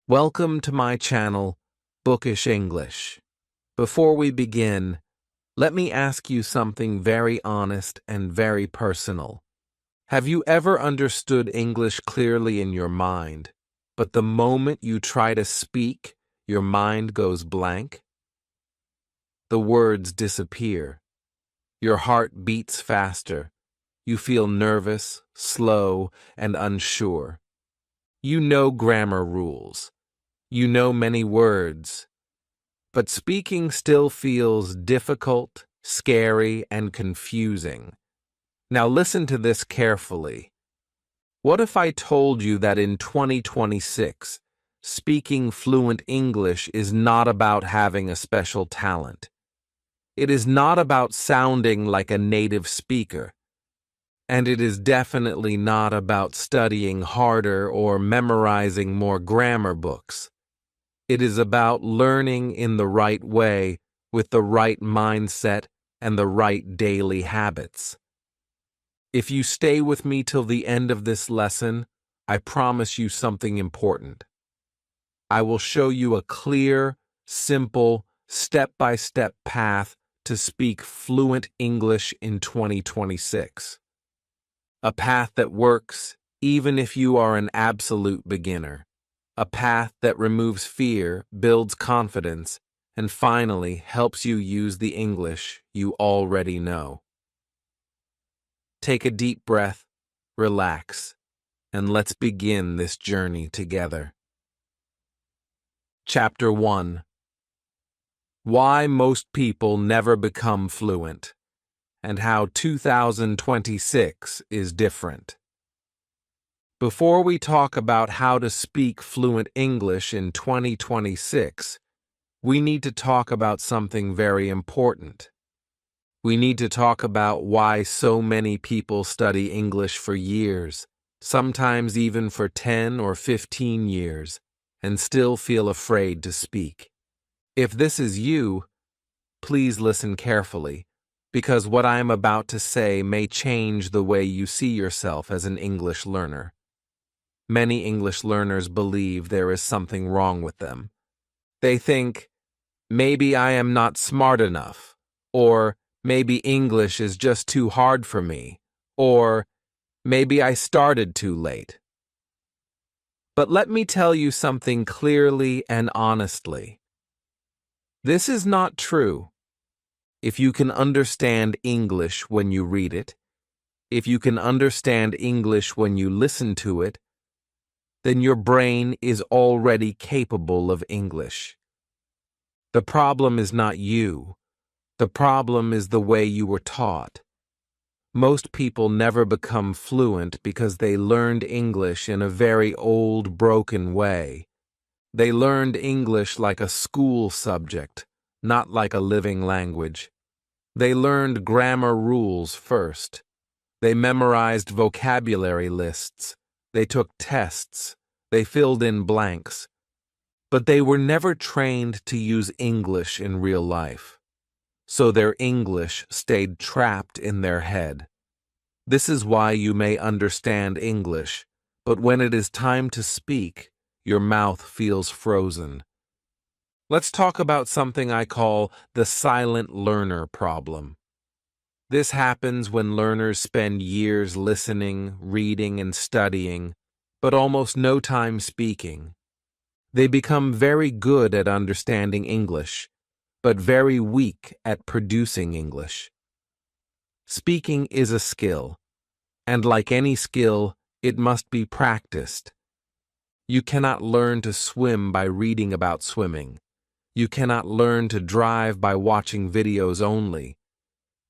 Welcome to my channel, Bookish English. Before we begin, let me ask you something very honest and very personal. Have you ever understood English clearly in your mind, but the moment you try to speak, your mind goes blank? The words disappear. Your heart beats faster. You feel nervous, slow, and unsure. You know grammar rules. You know many words. But speaking still feels difficult, scary, and confusing. Now listen to this carefully. What if I told you that in 2026, speaking fluent English is not about having a special talent? It is not about sounding like a native speaker. And it is definitely not about studying harder or memorizing more grammar books. It is about learning in the right way, with the right mindset and the right daily habits. If you stay with me till the end of this lesson, I promise you something important. I will show you a clear, simple, step-by-step path to speak fluent English in 2026. A path that works even if you are an absolute beginner. A path that removes fear, builds confidence, and finally helps you use the English you already know. Take a deep breath, relax, and let's begin this journey together. Chapter 1. Why most people never become fluent, and how 2026 is different. Before we talk about how to speak fluent English in 2026, we need to talk about something very important. We need to talk about why so many people study English for years, sometimes even for 10 or 15 years, and still feel afraid to speak. If this is you, please listen carefully, because what I am about to say may change the way you see yourself as an English learner. Many English learners believe there is something wrong with them. They think, maybe I am not smart enough, or maybe English is just too hard for me, or maybe I started too late. But let me tell you something clearly and honestly. This is not true. If you can understand English when you read it, if you can understand English when you listen to it, then your brain is already capable of English. The problem is not you. The problem is the way you were taught. Most people never become fluent because they learned English in a very old, broken way. They learned English like a school subject, not like a living language. They learned grammar rules first. They memorized vocabulary lists. They took tests. They filled in blanks. But they were never trained to use English in real life. So their English stayed trapped in their head. This is why you may understand English, but when it is time to speak, your mouth feels frozen. Let's talk about something I call the silent learner problem. This happens when learners spend years listening, reading, and studying, but almost no time speaking. They become very good at understanding English, but very weak at producing English. Speaking is a skill, and like any skill, it must be practiced. You cannot learn to swim by reading about swimming. You cannot learn to drive by watching videos only.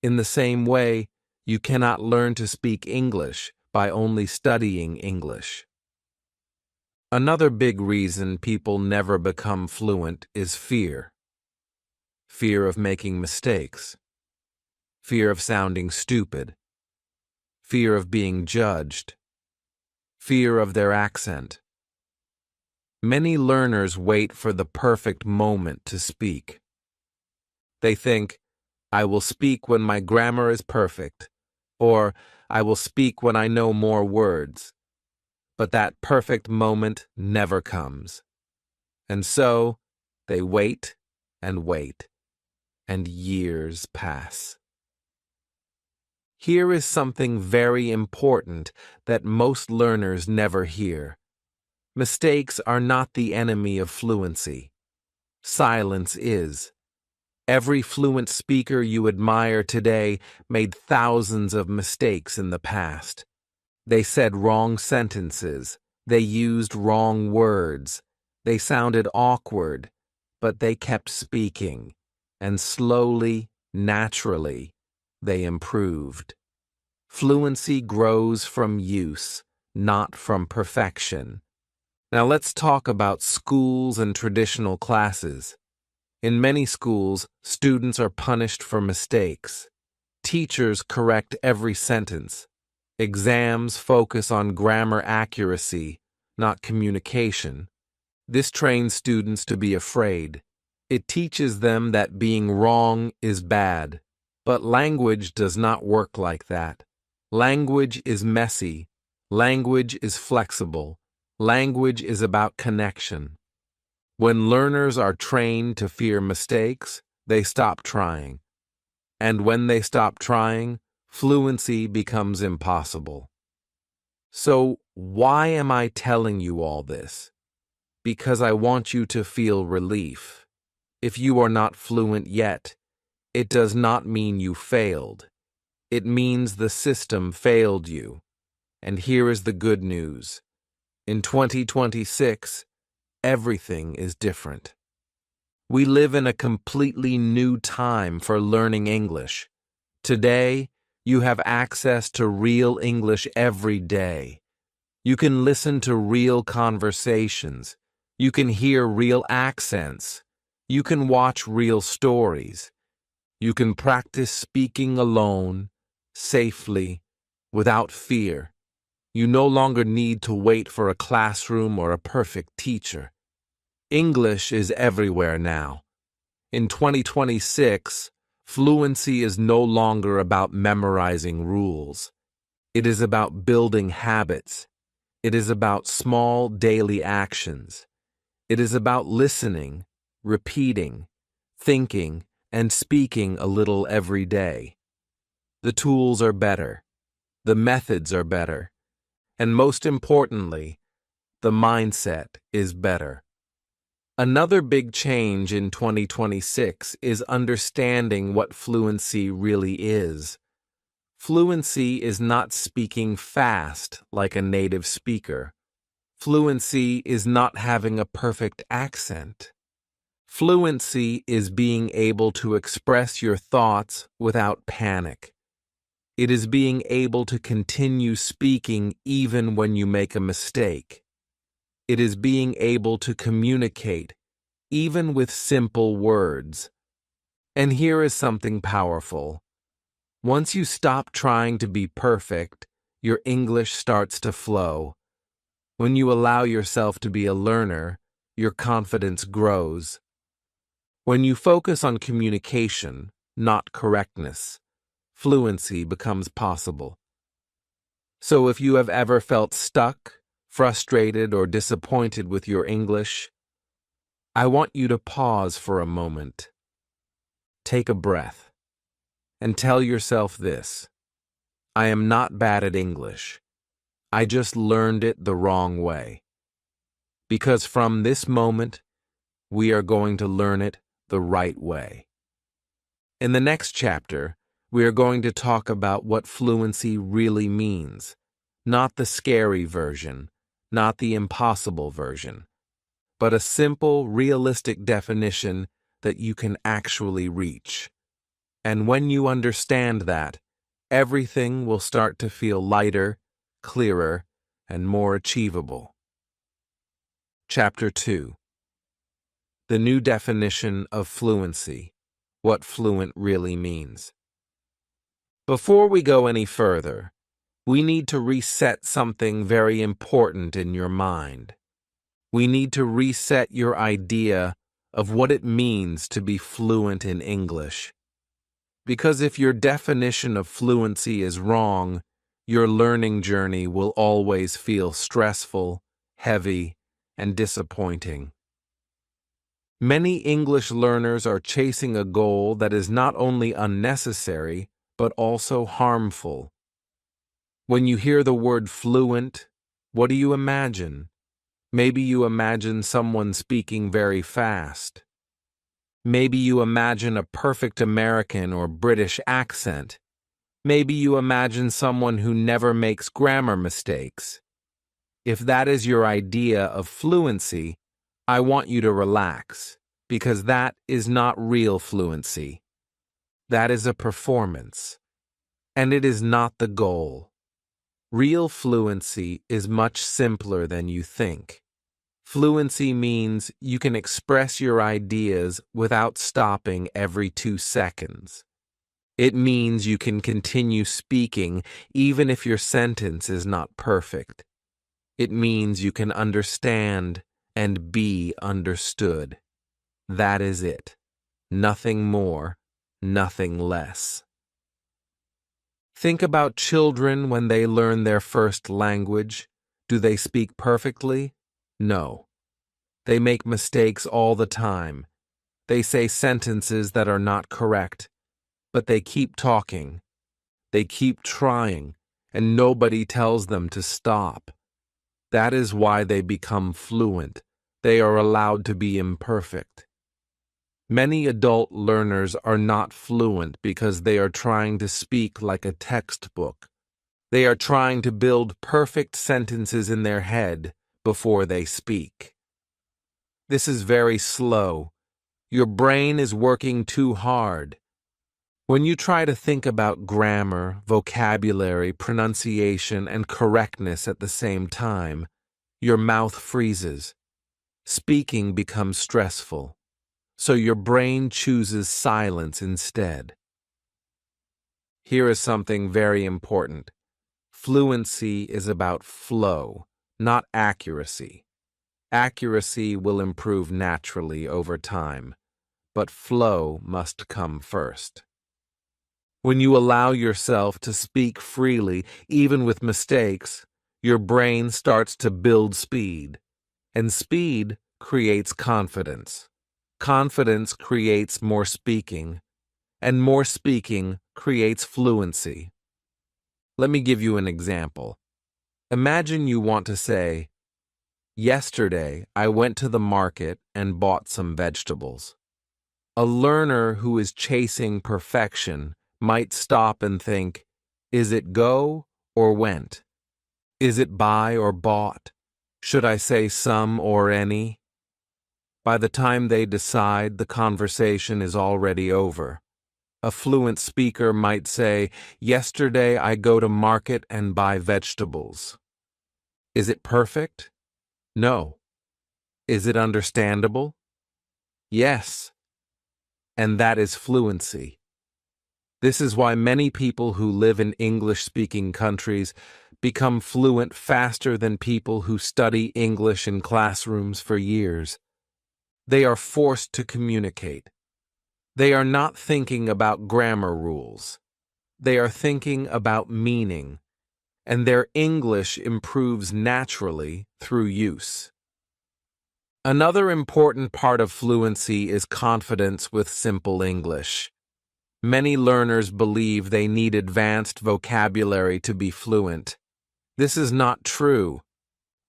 In the same way, you cannot learn to speak English by only studying English. Another big reason people never become fluent is fear. Fear of making mistakes. Fear of sounding stupid. Fear of being judged. Fear of their accent. Many learners wait for the perfect moment to speak. They think, I will speak when my grammar is perfect, or I will speak when I know more words. But that perfect moment never comes. And so they wait and wait, and years pass. Here is something very important that most learners never hear. Mistakes are not the enemy of fluency. Silence is. Every fluent speaker you admire today made thousands of mistakes in the past. They said wrong sentences. They used wrong words. They sounded awkward, but they kept speaking. And slowly, naturally, they improved. Fluency grows from use, not from perfection. Now let's talk about schools and traditional classes. In many schools, students are punished for mistakes. Teachers correct every sentence. Exams focus on grammar accuracy, not communication. This trains students to be afraid. It teaches them that being wrong is bad. But language does not work like that. Language is messy. Language is flexible. Language is about connection. When learners are trained to fear mistakes, they stop trying. And when they stop trying, fluency becomes impossible. So, why am I telling you all this? Because I want you to feel relief. If you are not fluent yet, it does not mean you failed. It means the system failed you. And here is the good news. In 2026, everything is different. We live in a completely new time for learning English. Today, you have access to real English every day. You can listen to real conversations. You can hear real accents. You can watch real stories. You can practice speaking alone, safely, without fear. You no longer need to wait for a classroom or a perfect teacher. English is everywhere now. In 2026, fluency is no longer about memorizing rules. It is about building habits. It is about small daily actions. It is about listening, repeating, thinking, and speaking a little every day. The tools are better. The methods are better. And most importantly, the mindset is better. Another big change in 2026 is understanding what fluency really is. Fluency is not speaking fast like a native speaker. Fluency is not having a perfect accent. Fluency is being able to express your thoughts without panic. It is being able to continue speaking even when you make a mistake. It is being able to communicate, even with simple words. And here is something powerful. Once you stop trying to be perfect, your English starts to flow. When you allow yourself to be a learner, your confidence grows. When you focus on communication, not correctness, fluency becomes possible. So if you have ever felt stuck, frustrated, or disappointed with your English, I want you to pause for a moment. Take a breath and tell yourself this: I am not bad at English. I just learned it the wrong way. Because from this moment, we are going to learn it the right way. In the next chapter, we are going to talk about what fluency really means, not the scary version, not the impossible version, but a simple, realistic definition that you can actually reach. And when you understand that, everything will start to feel lighter, clearer, and more achievable. Chapter 2. The new definition of fluency, what fluent really means. Before we go any further, we need to reset something very important in your mind. We need to reset your idea of what it means to be fluent in English. Because if your definition of fluency is wrong, your learning journey will always feel stressful, heavy, and disappointing. Many English learners are chasing a goal that is not only unnecessary, but also harmful. When you hear the word fluent, what do you imagine? Maybe you imagine someone speaking very fast. Maybe you imagine a perfect American or British accent. Maybe you imagine someone who never makes grammar mistakes. If that is your idea of fluency, I want you to relax, because that is not real fluency. That is a performance, and it is not the goal. Real fluency is much simpler than you think. Fluency means you can express your ideas without stopping every 2 seconds. It means you can continue speaking even if your sentence is not perfect. It means you can understand and be understood. That is it. Nothing more, nothing less. Think about children when they learn their first language. Do they speak perfectly? No. They make mistakes all the time. They say sentences that are not correct, but they keep talking. They keep trying, and nobody tells them to stop. That is why they become fluent. They are allowed to be imperfect. Many adult learners are not fluent because they are trying to speak like a textbook. They are trying to build perfect sentences in their head before they speak. This is very slow. Your brain is working too hard. When you try to think about grammar, vocabulary, pronunciation, and correctness at the same time, your mouth freezes. Speaking becomes stressful, so your brain chooses silence instead. Here is something very important. Fluency is about flow, not accuracy. Accuracy will improve naturally over time, but flow must come first. When you allow yourself to speak freely, even with mistakes, your brain starts to build speed, and speed creates confidence. Confidence creates more speaking, and more speaking creates fluency. Let me give you an example. Imagine you want to say, "Yesterday, I went to the market and bought some vegetables." A learner who is chasing perfection might stop and think, is it go or went? Is it buy or bought? Should I say some or any? By the time they decide, the conversation is already over. A fluent speaker might say, "Yesterday I go to market and buy vegetables." Is it perfect? No. Is it understandable? Yes. And that is fluency. This is why many people who live in English-speaking countries become fluent faster than people who study English in classrooms for years. They are forced to communicate. They are not thinking about grammar rules. They are thinking about meaning, and their English improves naturally through use. Another important part of fluency is confidence with simple English. Many learners believe they need advanced vocabulary to be fluent. This is not true.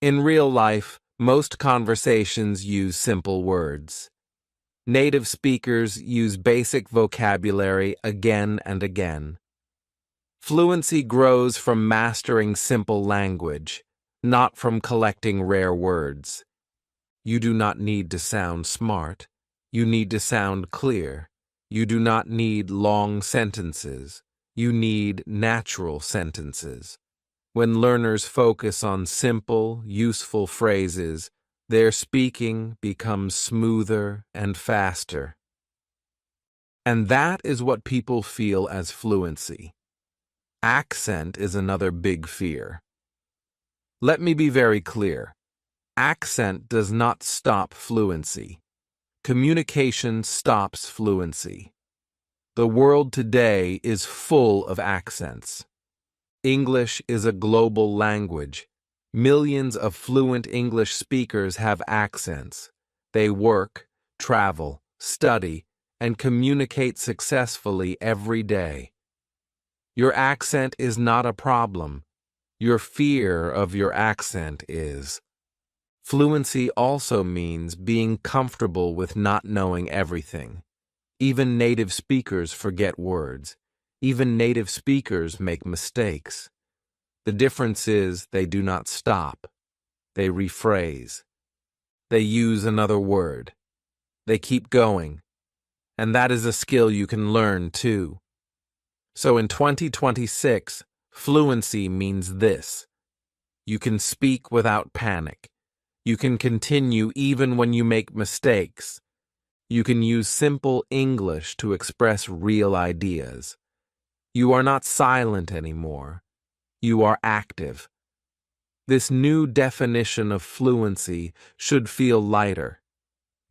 In real life, most conversations use simple words. Native speakers use basic vocabulary again and again. Fluency grows from mastering simple language, not from collecting rare words. You do not need to sound smart. You need to sound clear. You do not need long sentences. You need natural sentences. When learners focus on simple, useful phrases, their speaking becomes smoother and faster. And that is what people feel as fluency. Accent is another big fear. Let me be very clear. Accent does not stop fluency. Communication stops fluency. The world today is full of accents. English is a global language. Millions of fluent English speakers have accents. They work, travel, study, and communicate successfully every day. Your accent is not a problem. Your fear of your accent is. Fluency also means being comfortable with not knowing everything. Even native speakers forget words. Even native speakers make mistakes. The difference is they do not stop. They rephrase. They use another word. They keep going. And that is a skill you can learn too. So in 2026, fluency means this. You can speak without panic. You can continue even when you make mistakes. You can use simple English to express real ideas. You are not silent anymore. You are active. This new definition of fluency should feel lighter.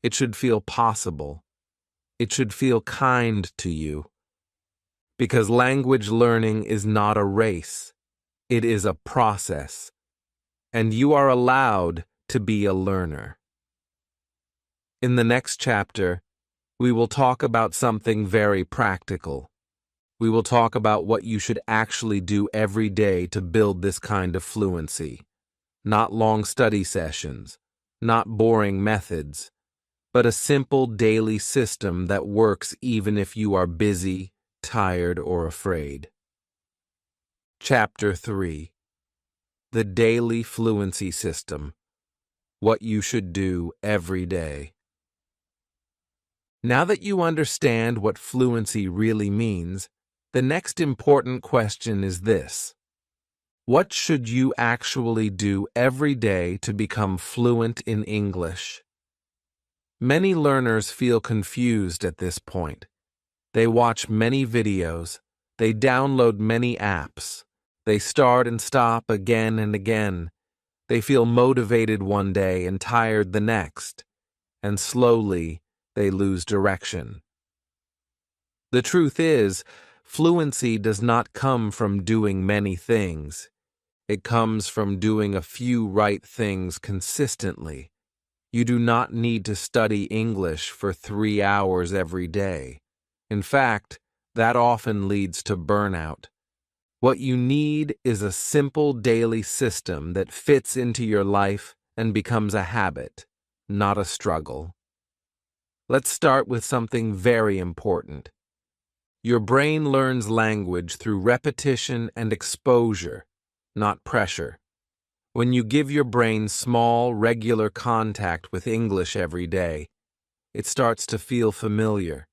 It should feel possible. It should feel kind to you. Because language learning is not a race. It is a process. And you are allowed to be a learner. In the next chapter, we will talk about something very practical. We will talk about what you should actually do every day to build this kind of fluency. Not long study sessions, not boring methods, but a simple daily system that works even if you are busy, tired, or afraid. Chapter 3. The Daily Fluency System. What you should do every day. Now that you understand what fluency really means, the next important question is this. What should you actually do every day to become fluent in English? Many learners feel confused at this point. They watch many videos. They download many apps. They start and stop again and again. They feel motivated one day and tired the next. And slowly, they lose direction. The truth is, fluency does not come from doing many things. It comes from doing a few right things consistently. You do not need to study English for 3 hours every day. In fact, that often leads to burnout. What you need is a simple daily system that fits into your life and becomes a habit, not a struggle. Let's start with something very important. Your brain learns language through repetition and exposure, not pressure. When you give your brain small, regular contact with English every day, it starts to feel familiar.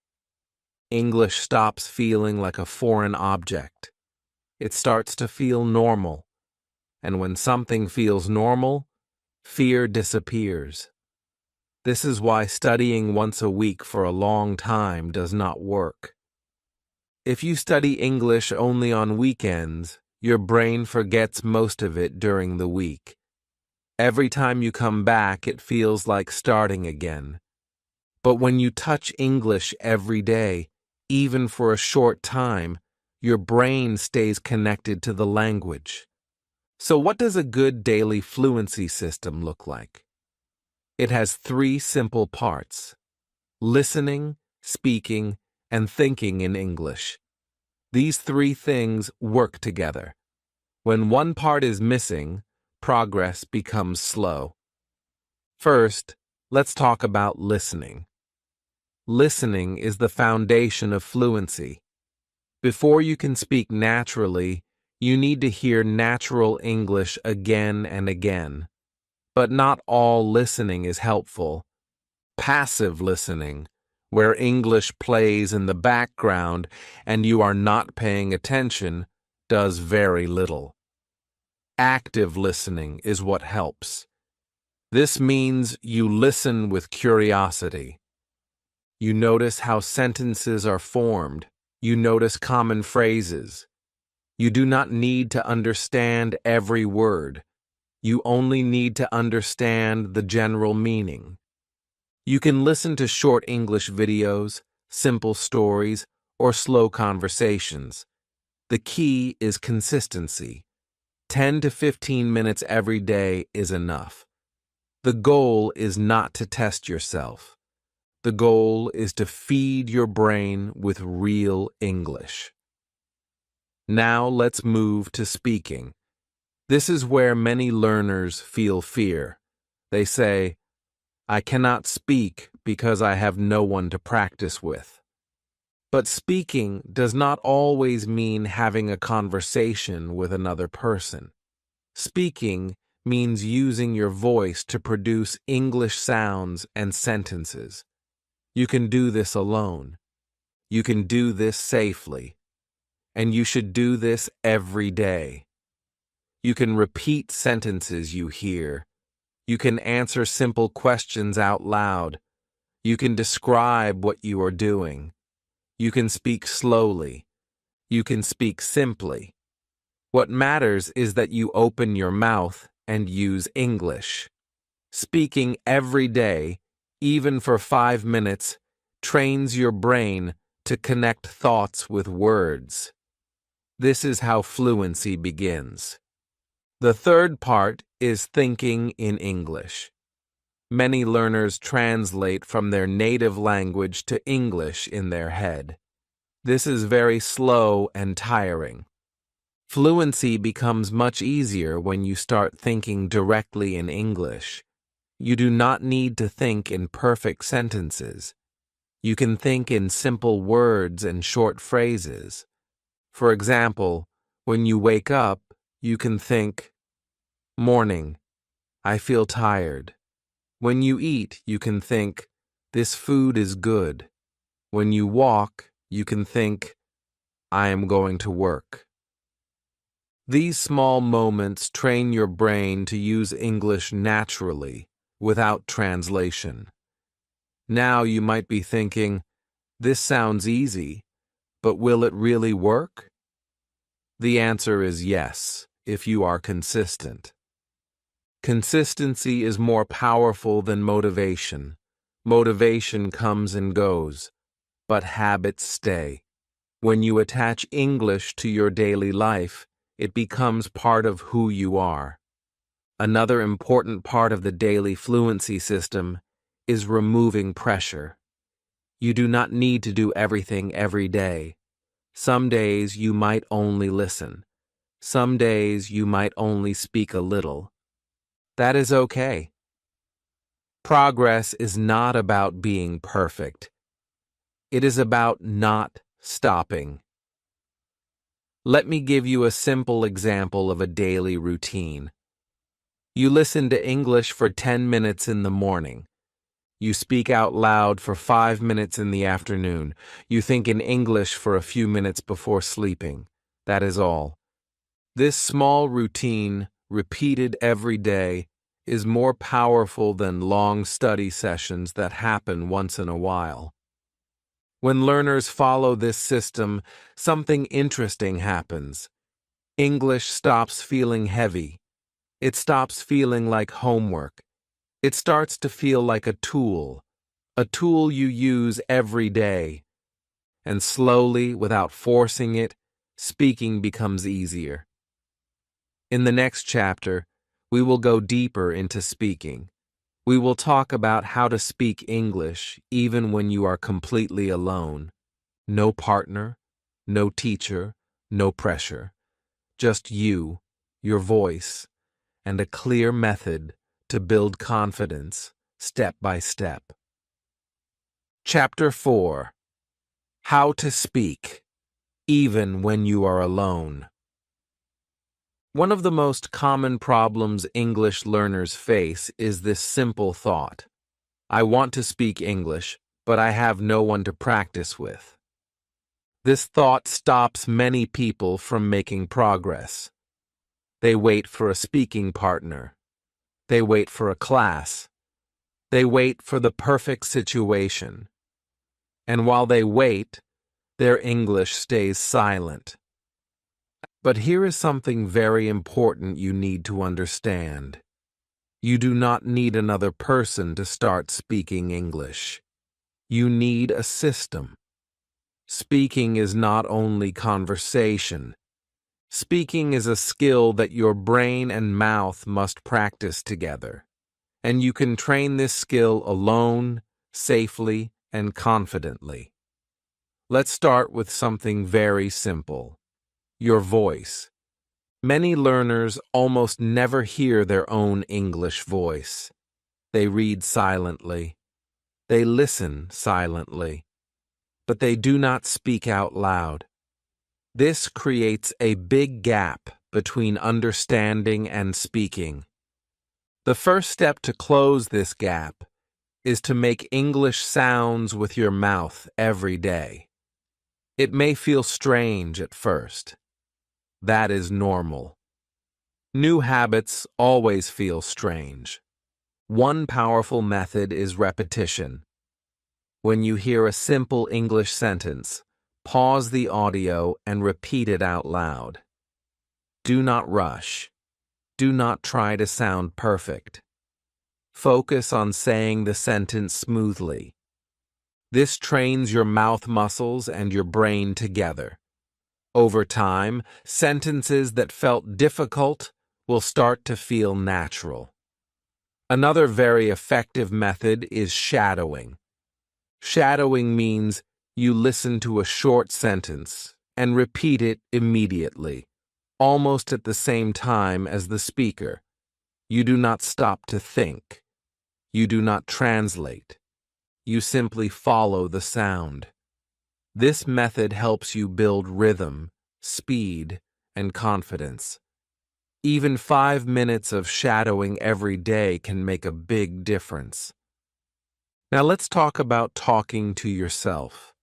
English stops feeling like a foreign object. It starts to feel normal. And when something feels normal, fear disappears. This is why studying once a week for a long time does not work. If you study English only on weekends, your brain forgets most of it during the week. Every time you come back, it feels like starting again. But when you touch English every day, even for a short time, your brain stays connected to the language. So what does a good daily fluency system look like? It has 3 simple parts: listening, speaking, and thinking in English. These 3 things work together. When one part is missing, progress becomes slow. First, let's talk about listening. Listening is the foundation of fluency. Before you can speak naturally, you need to hear natural English again and again. But not all listening is helpful. Passive listening, where English plays in the background and you are not paying attention, does very little. Active listening is what helps. This means you listen with curiosity. You notice how sentences are formed. You notice common phrases. You do not need to understand every word. You only need to understand the general meaning. You can listen to short English videos, simple stories, or slow conversations. The key is consistency. 10 to 15 minutes every day is enough. The goal is not to test yourself. The goal is to feed your brain with real English. Now let's move to speaking. This is where many learners feel fear. They say, "I cannot speak because I have no one to practice with." But speaking does not always mean having a conversation with another person. Speaking means using your voice to produce English sounds and sentences. You can do this alone. You can do this safely. And you should do this every day. You can repeat sentences you hear. You can answer simple questions out loud. You can describe what you are doing. You can speak slowly. You can speak simply. What matters is that you open your mouth and use English. Speaking every day, even for 5 minutes, trains your brain to connect thoughts with words. This is how fluency begins. The third part is thinking in English. Many learners translate from their native language to English in their head. This is very slow and tiring. Fluency becomes much easier when you start thinking directly in English. You do not need to think in perfect sentences. You can think in simple words and short phrases. For example, when you wake up, you can think, "Morning, I feel tired." When you eat, you can think, "This food is good." When you walk, you can think, "I am going to work." These small moments train your brain to use English naturally, without translation. Now you might be thinking, "This sounds easy, but will it really work?" The answer is yes, if you are consistent. Consistency is more powerful than motivation. Motivation comes and goes, but habits stay. When you attach English to your daily life, it becomes part of who you are. Another important part of the daily fluency system is removing pressure. You do not need to do everything every day. Some days you might only listen. Some days you might only speak a little. That is okay. Progress is not about being perfect. It is about not stopping. Let me give you a simple example of a daily routine. You listen to English for 10 minutes in the morning. You speak out loud for 5 minutes in the afternoon. You think in English for a few minutes before sleeping. That is all. This small routine, repeated every day, is more powerful than long study sessions that happen once in a while. When learners follow this system, something interesting happens. English stops feeling heavy. It stops feeling like homework. It starts to feel like a tool you use every day. And slowly, without forcing it, speaking becomes easier. In the next chapter, we will go deeper into speaking. We will talk about how to speak English even when you are completely alone. No partner, no teacher, no pressure. Just you, your voice, and a clear method to build confidence step by step. Chapter 4. How to speak, even when you are alone. One of the most common problems English learners face is this simple thought: I want to speak English, but I have no one to practice with. This thought stops many people from making progress. They wait for a speaking partner. They wait for a class. They wait for the perfect situation. And while they wait, their English stays silent. But here is something very important you need to understand. You do not need another person to start speaking English. You need a system. Speaking is not only conversation. Speaking is a skill that your brain and mouth must practice together. And you can train this skill alone, safely, and confidently. Let's start with something very simple: your voice. Many learners almost never hear their own English voice. They read silently. They listen silently. But they do not speak out loud. This creates a big gap between understanding and speaking. The first step to close this gap is to make English sounds with your mouth every day. It may feel strange at first. That is normal. New habits always feel strange. One powerful method is repetition. When you hear a simple English sentence, pause the audio and repeat it out loud. Do not rush. Do not try to sound perfect. Focus on saying the sentence smoothly. This trains your mouth muscles and your brain together. Over time, sentences that felt difficult will start to feel natural. Another very effective method is shadowing. Shadowing means you listen to a short sentence and repeat it immediately, almost at the same time as the speaker. You do not stop to think. You do not translate. You simply follow the sound. This method helps you build rhythm, speed, and confidence. Even 5 minutes of shadowing every day can make a big difference. Now let's talk about talking to yourself.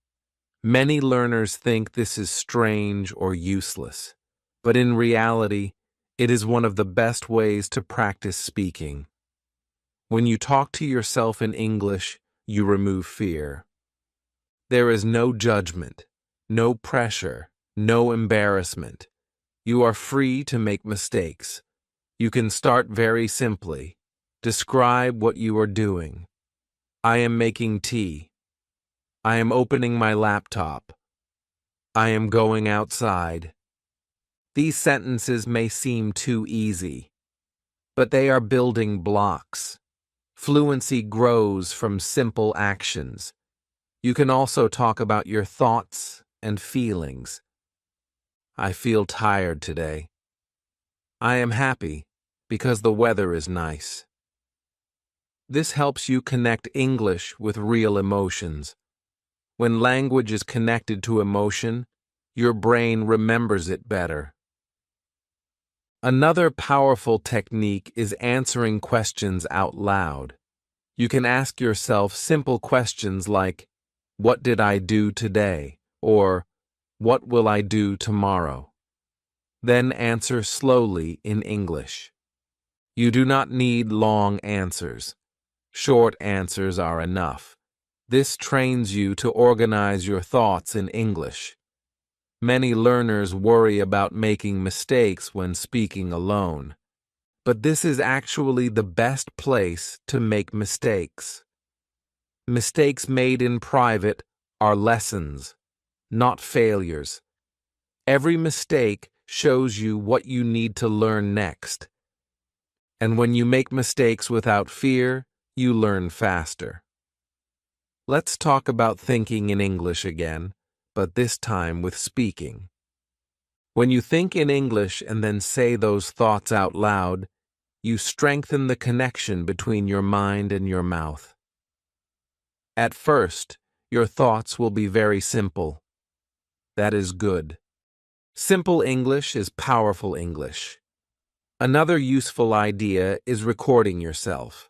Many learners think this is strange or useless, but in reality, it is one of the best ways to practice speaking. When you talk to yourself in English, you remove fear. There is no judgment, no pressure, no embarrassment. You are free to make mistakes. You can start very simply. Describe what you are doing. I am making tea. I am opening my laptop. I am going outside. These sentences may seem too easy, but they are building blocks. Fluency grows from simple actions. You can also talk about your thoughts and feelings. I feel tired today. I am happy because the weather is nice. This helps you connect English with real emotions. When language is connected to emotion, your brain remembers it better. Another powerful technique is answering questions out loud. You can ask yourself simple questions like, "What did I do today?" or "What will I do tomorrow?" Then answer slowly in English. You do not need long answers. Short answers are enough. This trains you to organize your thoughts in English. Many learners worry about making mistakes when speaking alone, but this is actually the best place to make mistakes. Mistakes made in private are lessons, not failures. Every mistake shows you what you need to learn next. And when you make mistakes without fear, you learn faster. Let's talk about thinking in English again, but this time with speaking. When you think in English and then say those thoughts out loud, you strengthen the connection between your mind and your mouth. At first, your thoughts will be very simple. That is good. Simple English is powerful English. Another useful idea is recording yourself.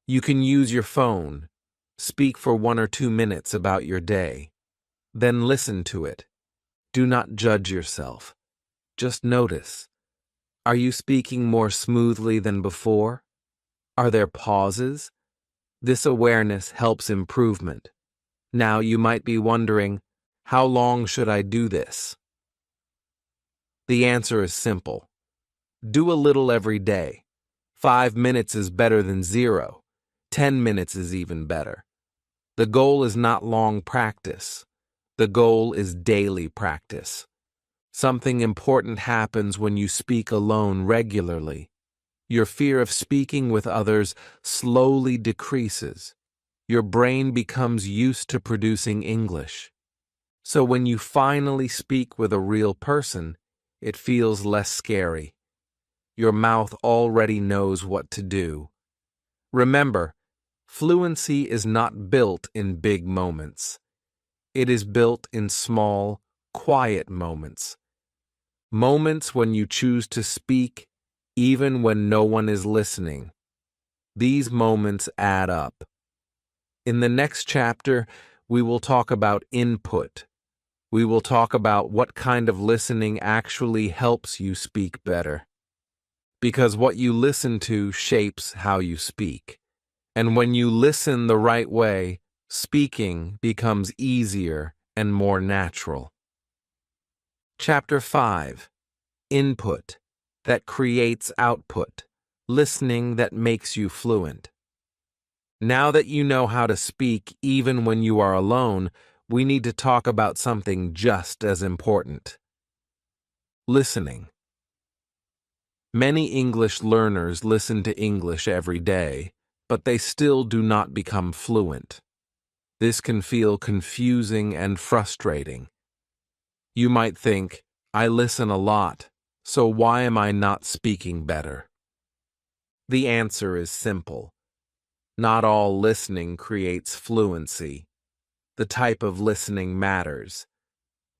You can use your phone. Speak for 1 or 2 minutes about your day. Then listen to it. Do not judge yourself. Just notice. Are you speaking more smoothly than before? Are there pauses? This awareness helps improvement. Now you might be wondering, how long should I do this? The answer is simple. Do a little every day. 5 minutes is better than 0. 10 minutes is even better. The goal is not long practice. The goal is daily practice. Something important happens when you speak alone regularly. Your fear of speaking with others slowly decreases. Your brain becomes used to producing English. So when you finally speak with a real person, it feels less scary. Your mouth already knows what to do. Remember, fluency is not built in big moments. It is built in small, quiet moments. Moments when you choose to speak, even when no one is listening. These moments add up. In the next chapter, we will talk about input. We will talk about what kind of listening actually helps you speak better. Because what you listen to shapes how you speak. And when you listen the right way, speaking becomes easier and more natural. Chapter 5. Input that creates output. Listening that makes you fluent. Now that you know how to speak even when you are alone, we need to talk about something just as important. Listening. Many English learners listen to English every day, but they still do not become fluent. This can feel confusing and frustrating. You might think, I listen a lot, so why am I not speaking better? The answer is simple. Not all listening creates fluency. The type of listening matters.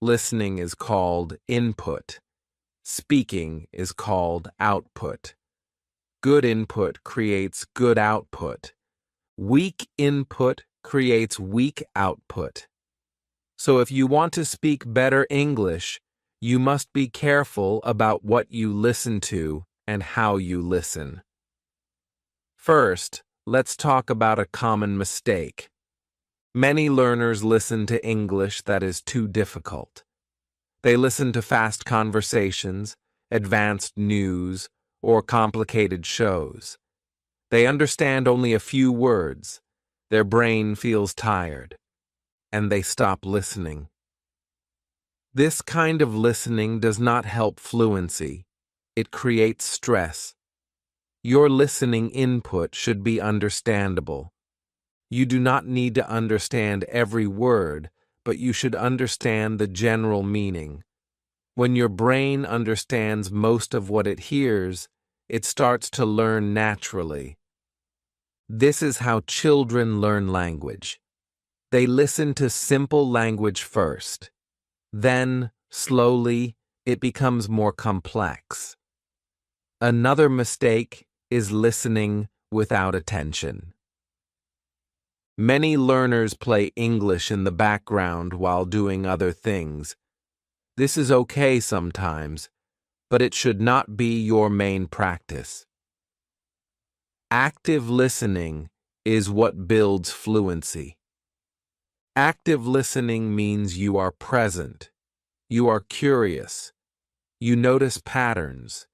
Listening is called input. Speaking is called output. Good input creates good output. Weak input creates weak output. So if you want to speak better English, you must be careful about what you listen to and how you listen. First, let's talk about a common mistake. Many learners listen to English that is too difficult. They listen to fast conversations, advanced news, or complicated shows. They understand only a few words. Their brain feels tired, and they stop listening. This kind of listening does not help fluency. It creates stress. Your listening input should be understandable. You do not need to understand every word, but you should understand the general meaning. When your brain understands most of what it hears, it starts to learn naturally. This is how children learn language. They listen to simple language first. Then, slowly, it becomes more complex. Another mistake is listening without attention. Many learners play English in the background while doing other things. This is okay sometimes, but it should not be your main practice. Active listening is what builds fluency. Active listening means you are present, you are curious, you notice patterns,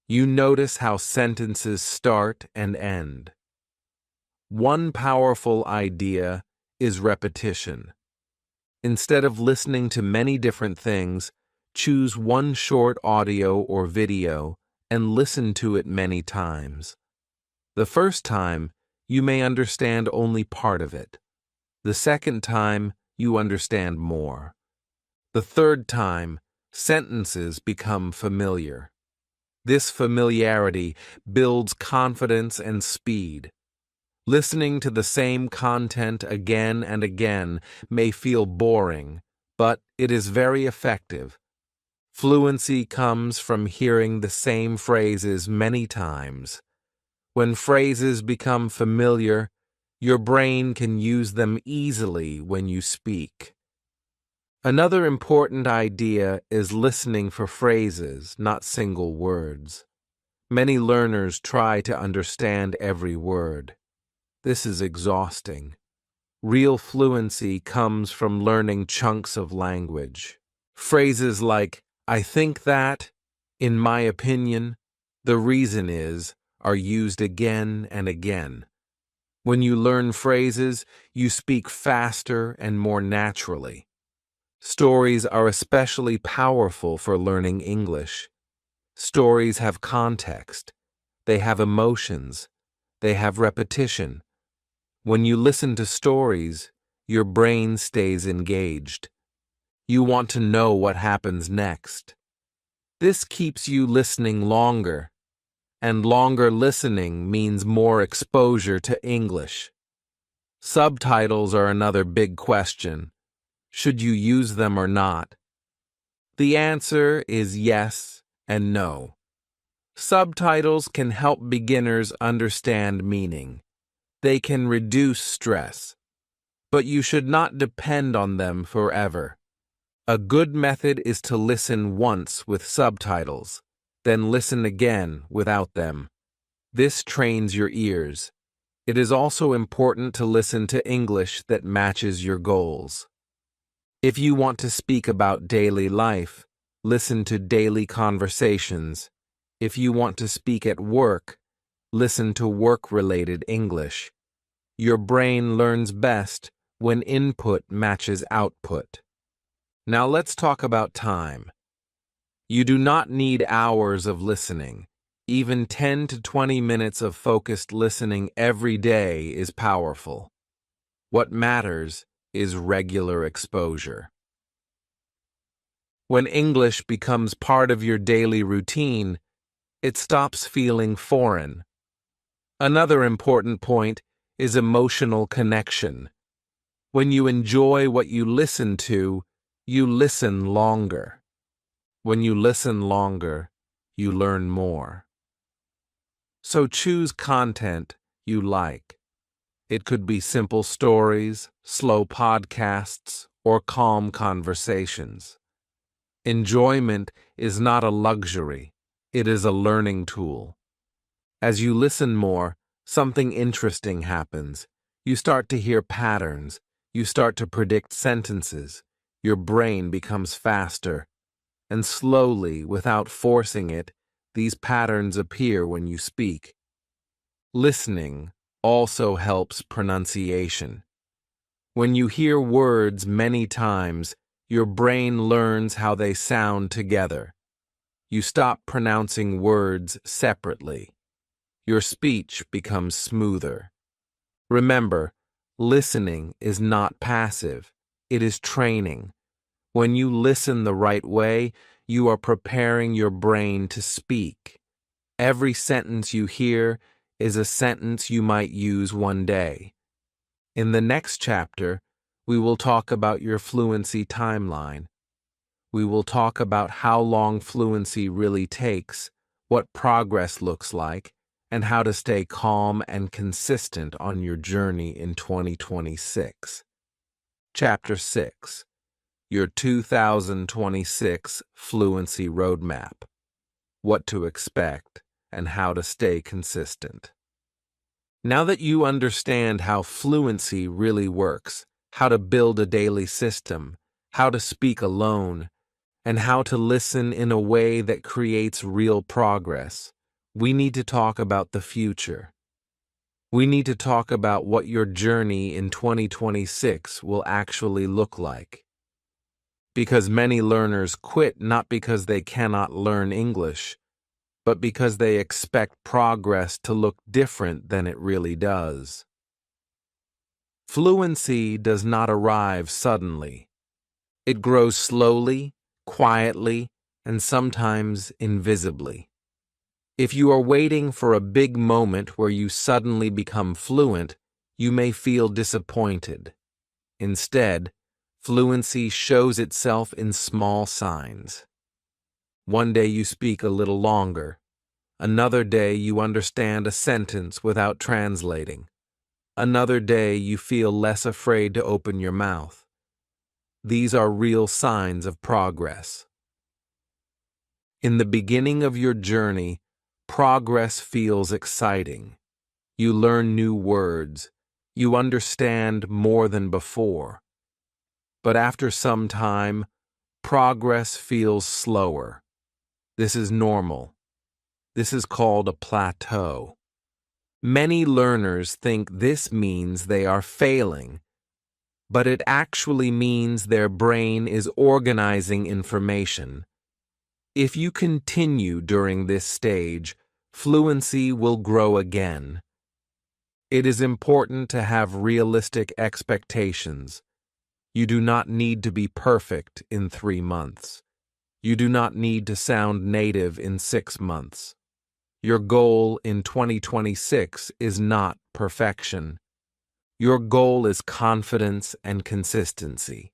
you notice how sentences start and end. One powerful idea is repetition. Instead of listening to many different things, choose one short audio or video and listen to it many times. The first time, you may understand only part of it. The second time, you understand more. The third time, sentences become familiar. This familiarity builds confidence and speed. Listening to the same content again and again may feel boring, but it is very effective. Fluency comes from hearing the same phrases many times. When phrases become familiar, your brain can use them easily when you speak. Another important idea is listening for phrases, not single words. Many learners try to understand every word. This is exhausting. Real fluency comes from learning chunks of language. Phrases like, I think that, in my opinion, the reason is, are used again and again. When you learn phrases, you speak faster and more naturally. Stories are especially powerful for learning English. Stories have context. They have emotions. They have repetition. When you listen to stories, your brain stays engaged. You want to know what happens next. This keeps you listening longer, and longer listening means more exposure to English. Subtitles are another big question. Should you use them or not? The answer is yes and no. Subtitles can help beginners understand meaning. They can reduce stress, but you should not depend on them forever. A good method is to listen once with subtitles, then listen again without them. This trains your ears. It is also important to listen to English that matches your goals. If you want to speak about daily life, listen to daily conversations. If you want to speak at work, listen to work-related English. Your brain learns best when input matches output. Now let's talk about time. You do not need hours of listening. Even 10 to 20 minutes of focused listening every day is powerful. What matters is regular exposure. When English becomes part of your daily routine, it stops feeling foreign. Another important point is emotional connection. When you enjoy what you listen to, you listen longer. When you listen longer, you learn more. So choose content you like. It could be simple stories, slow podcasts, or calm conversations. Enjoyment is not a luxury, it is a learning tool. As you listen more, something interesting happens. You start to hear patterns. You start to predict sentences. Your brain becomes faster. And slowly, without forcing it, these patterns appear when you speak. Listening also helps pronunciation. When you hear words many times, your brain learns how they sound together. You stop pronouncing words separately. Your speech becomes smoother. Remember, listening is not passive. It is training. When you listen the right way, you are preparing your brain to speak. Every sentence you hear is a sentence you might use one day. In the next chapter, we will talk about your fluency timeline. We will talk about how long fluency really takes, what progress looks like, and how to stay calm and consistent on your journey in 2026. Chapter 6. Your 2026 Fluency Roadmap. What to expect and how to stay consistent. Now that you understand how fluency really works, how to build a daily system, how to speak alone, and how to listen in a way that creates real progress, we need to talk about the future. We need to talk about what your journey in 2026 will actually look like. Because many learners quit not because they cannot learn English, but because they expect progress to look different than it really does. Fluency does not arrive suddenly. It grows slowly, quietly, and sometimes invisibly. If you are waiting for a big moment where you suddenly become fluent, you may feel disappointed. Instead, fluency shows itself in small signs. One day you speak a little longer. Another day you understand a sentence without translating. Another day you feel less afraid to open your mouth. These are real signs of progress. In the beginning of your journey, progress feels exciting. You learn new words. You understand more than before. But after some time, progress feels slower. This is normal. This is called a plateau. Many learners think this means they are failing, but it actually means their brain is organizing information. If you continue during this stage, fluency will grow again. It is important to have realistic expectations. You do not need to be perfect in 3 months. You do not need to sound native in 6 months. Your goal in 2026 is not perfection. Your goal is confidence and consistency.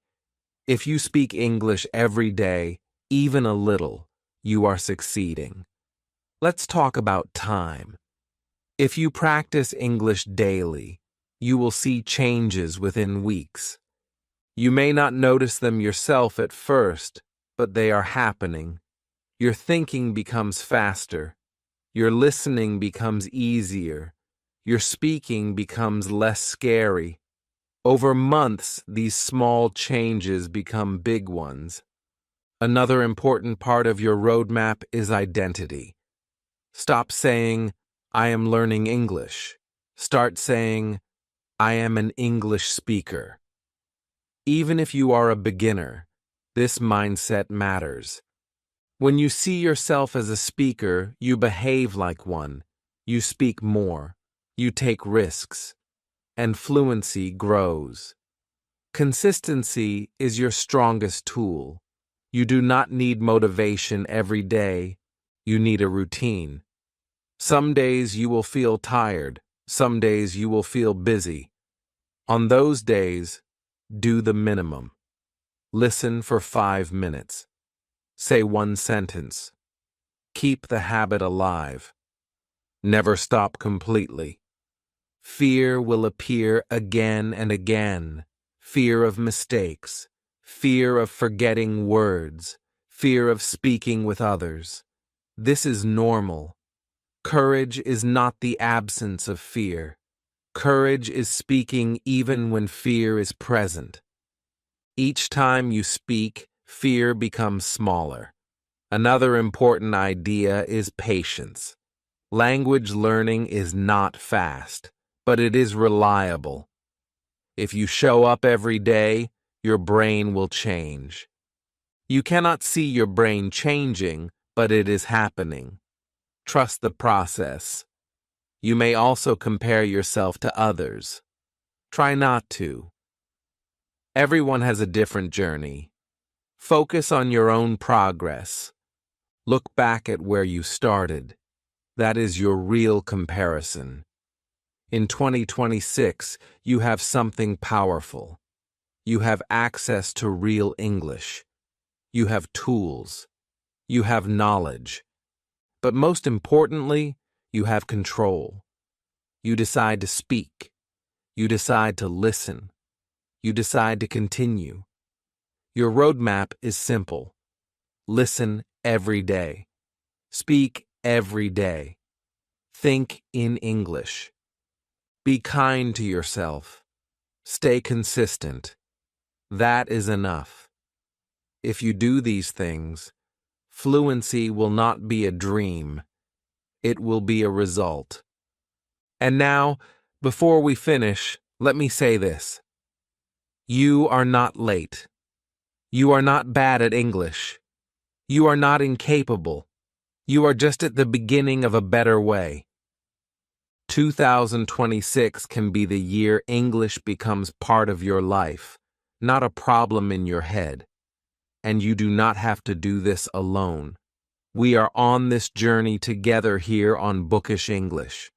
If you speak English every day, even a little, you are succeeding. Let's talk about time. If you practice English daily, you will see changes within weeks. You may not notice them yourself at first, but they are happening. Your thinking becomes faster. Your listening becomes easier. Your speaking becomes less scary. Over months, these small changes become big ones. Another important part of your roadmap is identity. Stop saying, "I am learning English." Start saying, "I am an English speaker." Even if you are a beginner, this mindset matters. When you see yourself as a speaker, you behave like one. You speak more. You take risks. And fluency grows. Consistency is your strongest tool. You do not need motivation every day. You need a routine. Some days you will feel tired. Some days you will feel busy. On those days, do the minimum. Listen for 5 minutes. Say one sentence. Keep the habit alive. Never stop completely. Fear will appear again and again. Fear of mistakes. Fear of forgetting words. Fear of speaking with others. This is normal. Courage is not the absence of fear. Courage is speaking even when fear is present. Each time you speak, fear becomes smaller. Another important idea is patience. Language learning is not fast, but it is reliable. If you show up every day, your brain will change. You cannot see your brain changing, but it is happening. Trust the process. You may also compare yourself to others. Try not to. Everyone has a different journey. Focus on your own progress. Look back at where you started. That is your real comparison. In 2026, you have something powerful. You have access to real English. You have tools. You have knowledge. But most importantly, you have control. You decide to speak. You decide to listen. You decide to continue. Your roadmap is simple. Listen every day. Speak every day. Think in English. Be kind to yourself. Stay consistent. That is enough. If you do these things, fluency will not be a dream. It will be a result. And now, before we finish, let me say this. You are not late. You are not bad at English. You are not incapable. You are just at the beginning of a better way. 2026 can be the year English becomes part of your life, not a problem in your head. And you do not have to do this alone. We are on this journey together here on Bookish English.